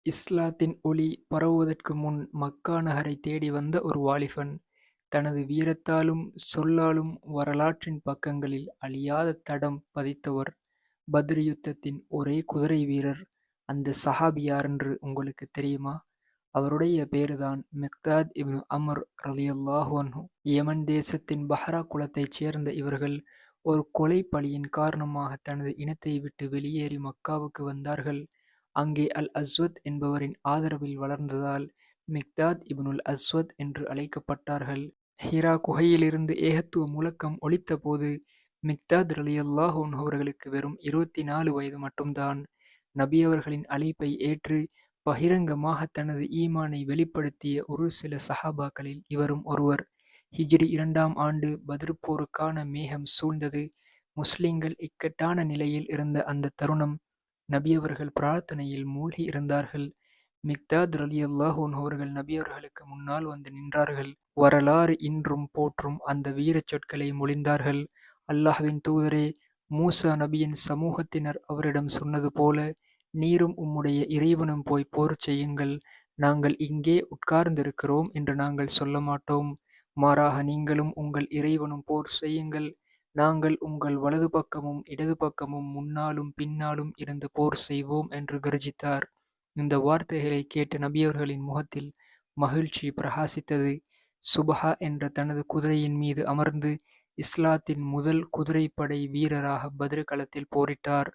இஸ்லாத்தின் ஒளி பரவுவதற்கு முன் மக்கா நகரைத் தேடி வந்த ஒரு வாலிபன், தனது வீரத்தாலும் சொல்லாலும் வரலாற்றின் பக்கங்களில் அழியாத தடம் பதித்தவர். பத்ர் யுத்தத்தின் ஒரே குதிரை வீரர். அந்த சஹாபி யாரென்று உங்களுக்குத் தெரியுமா? அவருடைய பேருதான் மிக்தாத் இப்னு அம்ர் ரலியல்லாஹு அன்ஹு. யமன் தேசத்தின் பஹ்ரா குலத்தைச் சேர்ந்த இவர்கள் ஒரு கொலை பழியின் காரணமாக தனது இனத்தை விட்டு வெளியேறி மக்காவுக்கு வந்தார்கள். அங்கே அல்-அஸ்வத் என்பவரின் ஆதரவில் வளர்ந்ததால் மிக்தாத் இப்னுல் அஸ்வத் என்று அழைக்கப்பட்டார்கள். ஹிரா குகையிலிருந்து ஏகத்துவ முழக்கம் ஒலித்தபோது மிக்தாத் ரலியல்லாஹு அன்ஹு அவர்களுக்கு வெறும் 24 வயது மட்டும்தான். நபி அவர்களின் அழைப்பை ஏற்று பகிரங்கமாக தனது ஈமானை வெளிப்படுத்திய ஒரு சில சஹாபாக்களில் இவரும் ஒருவர். ஹிஜ்ரி 2ஆம் ஆண்டு பத்ர் போருக்கான மேகம் சூழ்ந்தது. முஸ்லிம்கள் இக்கட்டான நிலையில் இருந்த அந்த தருணம் நபி அவர்கள் பிரார்த்தனையில் மூழ்கி இருந்தார்கள். மிக்தாத் ரலியல்லாஹு அன்ஹு அவர்கள் நபி அவர்களுக்கு முன்னால் வந்து நின்றார்கள். வரலாறு இன்றும் போற்றும் அந்த வீரச் சொற்களை மொழிந்தார்கள். அல்லாஹ்வின் தூதரே, மூசா நபியின் சமூகத்தினர் அவரிடம் சொன்னது போல, நீரும் உம்முடைய இறைவனும் போய் போர் செய்யுங்கள். நாங்கள் இங்கே உட்கார்ந்திருக்கிறோம் என்று நாங்கள் சொல்ல மாட்டோம். மாறாக நீங்களும் உங்கள் இறைவனும் போர் செய்யுங்கள். நாங்கள் உங்கள் வலது பக்கமும் இடது பக்கமும் முன்னாலும் பின்னாலும் இருந்து போர் செய்வோம் என்று கர்ஜித்தார். இந்த வார்த்தைகளை கேட்ட நபியவர்களின் முகத்தில் மகிழ்ச்சி பிரகாசித்தது. சுபஹா என்ற தனது குதிரையின் மீது அமர்ந்து இஸ்லாத்தின் முதல் குதிரைப்படை வீரராக பத்ர் களத்தில் போரிட்டார்.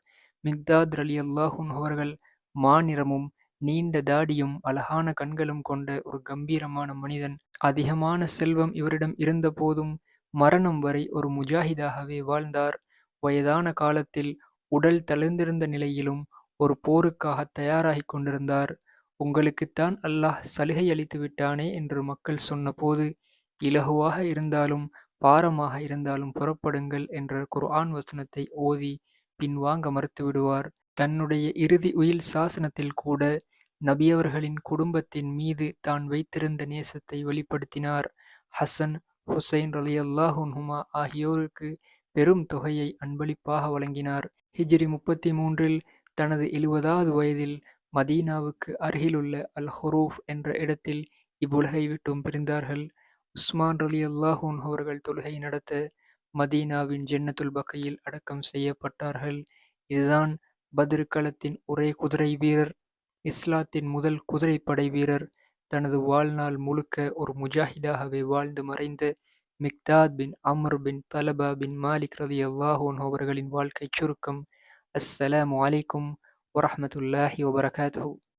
மிக்தாத் ரலியல்லாஹு அன்ஹு அவர்கள் மாநிறமும் நீண்ட தாடியும் அழகான கண்களும் கொண்ட ஒரு கம்பீரமான மனிதன். அதிகமான செல்வம் இவரிடம் இருந்த போதும் மரணம் வரை ஒரு முஜாஹிதாகவே வாழ்ந்தார். வயதான காலத்தில் உடல் தளர்ந்திருந்த நிலையிலும் ஒரு போருக்காக தயாராகிக் கொண்டிருந்தார். உங்களுக்குத்தான் அல்லாஹ் சலுகை அளித்து விட்டானே என்று மக்கள் சொன்னபோது, இலகுவாக இருந்தாலும் பாரமாக இருந்தாலும் புறப்படுங்கள் என்ற குர்ஆன் வசனத்தை ஓதி பின்வாங்க மறுத்துவிடுவார். தன்னுடைய இறுதி உயில் சாசனத்தில் கூட நபியவர்களின் குடும்பத்தின் மீது தான் வைத்திருந்த நேசத்தை வெளிப்படுத்தினார். ஹசன், ஹுசைன் ரலியல்லாஹு அன்ஹுமா ஆகியோருக்கு பெரும் தொகையை அன்பளிப்பாக வழங்கினார். ஹிஜ்ரி 33இல் தனது 70வது வயதில் மதீனாவுக்கு அருகிலுள்ள அல்-ஹுரூஃப் என்ற இடத்தில் இவ்வுலகை விட்டும் பிரிந்தார்கள். உஸ்மான் ரலியல்லாஹு அன்ஹு அவர்கள் தொழுகை நடத்த மதீனாவின் ஜன்னத்துல் பக்கீயில் அடக்கம் செய்யப்பட்டார்கள். இதுதான் பத்ர் களத்தின் ஒரே குதிரை வீரர், இஸ்லாத்தின் முதல் குதிரைப்படை வீரர், தனது வாழ்நாள் முழுக்க ஒரு முஜாஹிதாகவே வாழ்ந்து மறைந்த மிக்தாத் பின் அம்ர் பின் தலபா பின் மாலிக் ரலியல்லாஹு அன்ஹு அவர்களின் வாழ்க்கைச் சுருக்கம். அஸ்ஸலாமு அலைக்கும் வரஹ்மத்துல்லாஹி வபரகாத்துஹு.